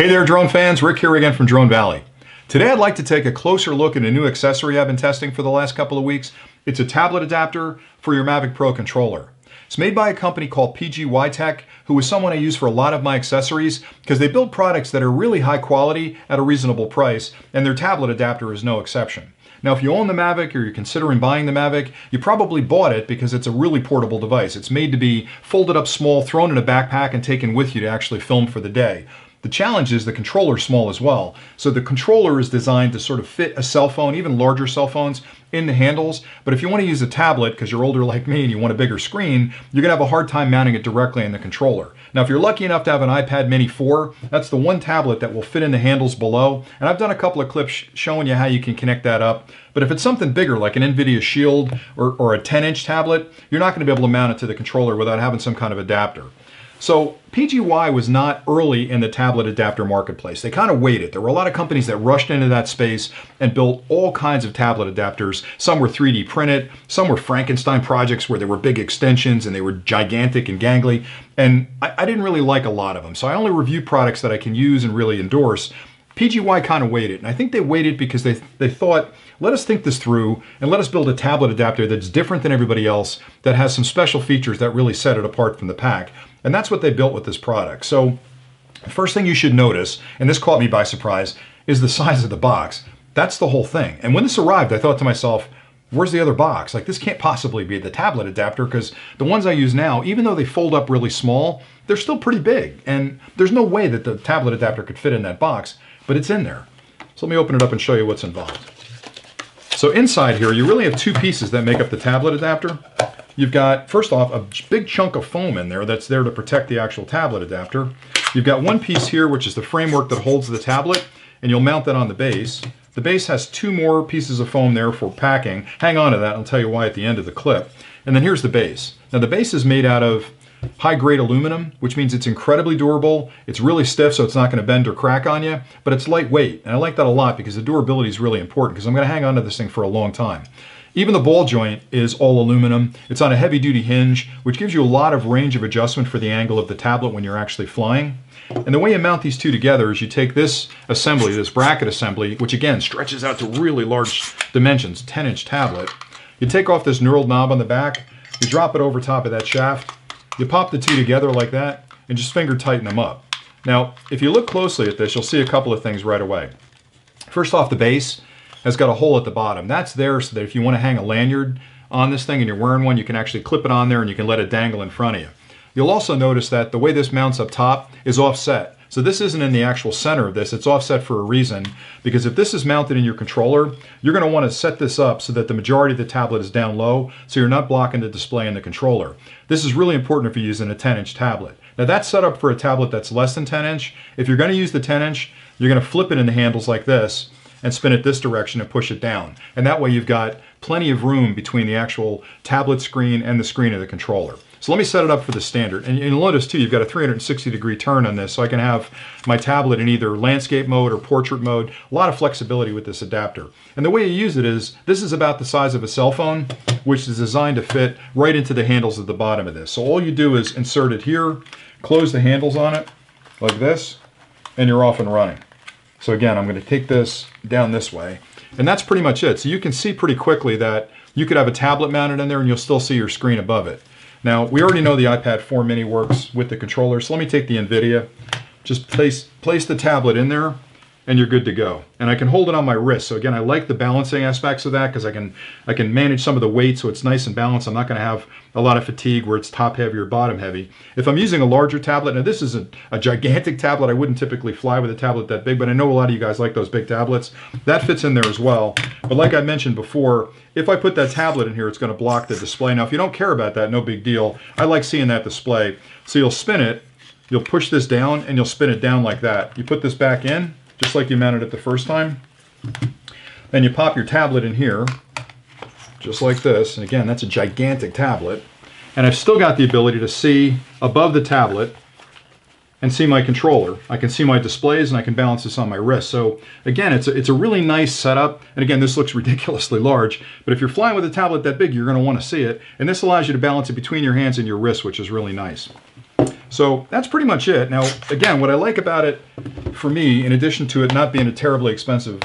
Hey there, drone fans. Rick here again from Drone Valley. Today I'd like to take a closer look at a new accessory I've been testing for the last couple of weeks. It's a tablet adapter for your Mavic Pro controller. It's made by a company called PGY Tech, who is someone I use for a lot of my accessories because they build products that are really high quality at a reasonable price, and their tablet adapter is no exception. Now, if you own the Mavic or you're considering buying the Mavic, you probably bought it because it's a really portable device. It's made to be folded up small, thrown in a backpack, and taken with you to actually film for the day. The challenge is the controller is small as well. So the controller is designed to sort of fit a cell phone, even larger cell phones, in the handles. But if you want to use a tablet because you're older like me and you want a bigger screen, you're going to have a hard time mounting it directly in the controller. Now, if you're lucky enough to have an iPad Mini 4, that's the one tablet that will fit in the handles below. And I've done a couple of clips showing you how you can connect that up. But if it's something bigger, like an NVIDIA Shield or a 10-inch tablet, you're not going to be able to mount it to the controller without having some kind of adapter. So PGY was not early in the tablet adapter marketplace. They kind of waited. There were a lot of companies that rushed into that space and built all kinds of tablet adapters. Some were 3D printed, some were Frankenstein projects where there were big extensions and they were gigantic and gangly. And I didn't really like a lot of them. So I only review products that I can use and really endorse. PGY kind of waited, and I think they waited because they thought, let us think this through and let us build a tablet adapter that's different than everybody else, that has some special features that really set it apart from the pack. And that's what they built with this product. So the first thing you should notice, and this caught me by surprise, is the size of the box. That's the whole thing. And when this arrived, I thought to myself, where's the other box? Like, this can't possibly be the tablet adapter, because the ones I use now, even though they fold up really small, they're still pretty big. And there's no way that the tablet adapter could fit in that box, but it's in there. So let me open it up and show you what's involved. So inside here, you really have two pieces that make up the tablet adapter. You've got, first off, a big chunk of foam in there that's there to protect the actual tablet adapter. You've got one piece here, which is the framework that holds the tablet, and you'll mount that on the base. The base has two more pieces of foam there for packing. Hang on to that, I'll tell you why at the end of the clip. And then here's the base. Now the base is made out of high-grade aluminum, which means it's incredibly durable. It's really stiff, so it's not going to bend or crack on you, but it's lightweight. And I like that a lot because the durability is really important, because I'm going to hang on to this thing for a long time. Even the ball joint is all aluminum. It's on a heavy-duty hinge, which gives you a lot of range of adjustment for the angle of the tablet when you're actually flying. And the way you mount these two together is you take this assembly, this bracket assembly, which again stretches out to really large dimensions, 10-inch tablet. You take off this knurled knob on the back, you drop it over top of that shaft, you pop the two together like that, and just finger tighten them up. Now, if you look closely at this, you'll see a couple of things right away. First off, the base has got a hole at the bottom. That's there so that if you want to hang a lanyard on this thing and you're wearing one, you can actually clip it on there and you can let it dangle in front of you. You'll also notice that the way this mounts up top is offset. So this isn't in the actual center of this, it's offset for a reason, because if this is mounted in your controller, you're going to want to set this up so that the majority of the tablet is down low, so you're not blocking the display in the controller. This is really important if you're using a 10-inch tablet. Now that's set up for a tablet that's less than 10-inch. If you're going to use the 10-inch, you're going to flip it in the handles like this, and spin it this direction and push it down. And that way you've got plenty of room between the actual tablet screen and the screen of the controller. So let me set it up for the standard. And you'll notice too, you've got a 360-degree turn on this, so I can have my tablet in either landscape mode or portrait mode. A lot of flexibility with this adapter. And the way you use it is, this is about the size of a cell phone, which is designed to fit right into the handles at the bottom of this. So all you do is insert it here, close the handles on it, like this, and you're off and running. So again, I'm going to take this down this way, and that's pretty much it. So you can see pretty quickly that you could have a tablet mounted in there and you'll still see your screen above it. Now, we already know the iPad 4 mini works with the controller, so let me take the NVIDIA, just place the tablet in there, and you're good to go. And I can hold it on my wrist. So again, I like the balancing aspects of that because I can manage some of the weight so it's nice and balanced. I'm not going to have a lot of fatigue where it's top heavy or bottom heavy. If I'm using a larger tablet, now this is a gigantic tablet. I wouldn't typically fly with a tablet that big, but I know a lot of you guys like those big tablets. That fits in there as well. But like I mentioned before, if I put that tablet in here, it's going to block the display. Now, if you don't care about that, no big deal. I like seeing that display. So you'll spin it, you'll push this down, and you'll spin it down like that. You put this back in, just like you mounted it the first time. Then you pop your tablet in here, just like this. And again, that's a gigantic tablet. And I've still got the ability to see above the tablet and see my controller. I can see my displays and I can balance this on my wrist. So again, it's a really nice setup. And again, this looks ridiculously large, but if you're flying with a tablet that big, you're going to want to see it. And this allows you to balance it between your hands and your wrist, which is really nice. So that's pretty much it. Now, again, what I like about it, for me, in addition to it not being a terribly expensive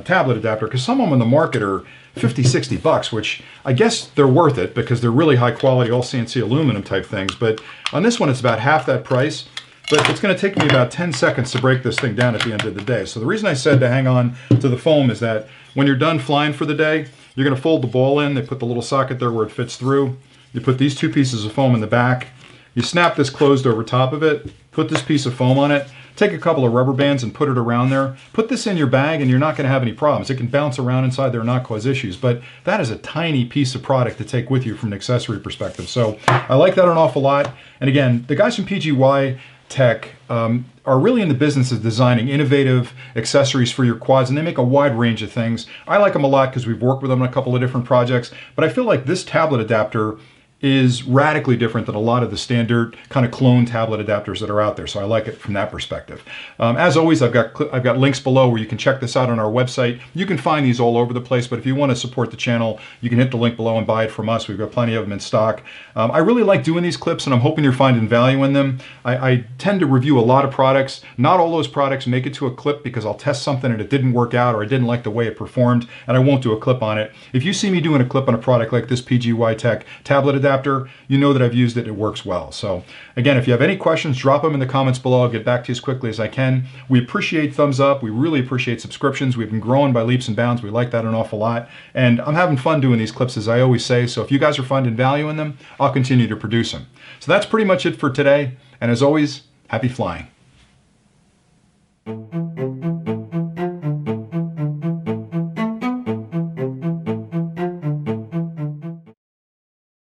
tablet adapter, because some of them on the market are 50, 60 bucks, which I guess they're worth it because they're really high quality, all CNC aluminum type things. But on this one, it's about half that price. But it's going to take me about 10 seconds to break this thing down at the end of the day. So the reason I said to hang on to the foam is that when you're done flying for the day, you're going to fold the ball in. They put the little socket there where it fits through. You put these two pieces of foam in the back. You snap this closed over top of it, put this piece of foam on it, take a couple of rubber bands and put it around there. Put this in your bag and you're not going to have any problems. It can bounce around inside there and not cause issues, but that is a tiny piece of product to take with you from an accessory perspective. So I like that an awful lot. And again, the guys from PGY Tech are really in the business of designing innovative accessories for your quads, and they make a wide range of things. I like them a lot because we've worked with them on a couple of different projects, but I feel like this tablet adapter is radically different than a lot of the standard kind of clone tablet adapters that are out there. So I like it from that perspective. As always, I've got links below where you can check this out on our website. You can find these all over the place, but if you want to support the channel, you can hit the link below and buy it from us. We've got plenty of them in stock. I really like doing these clips, and I'm hoping you're finding value in them. I tend to review a lot of products. Not all those products make it to a clip because I'll test something and it didn't work out, or I didn't like the way it performed, and I won't do a clip on it. If you see me doing a clip on a product like this PGY Tech tablet adapter, you know that I've used it, it works well. So again, if you have any questions, drop them in the comments below. I'll get back to you as quickly as I can. We appreciate thumbs up. We really appreciate subscriptions. We've been growing by leaps and bounds. We like that an awful lot. And I'm having fun doing these clips, as I always say. So if you guys are finding value in them, I'll continue to produce them. So that's pretty much it for today. And as always, happy flying.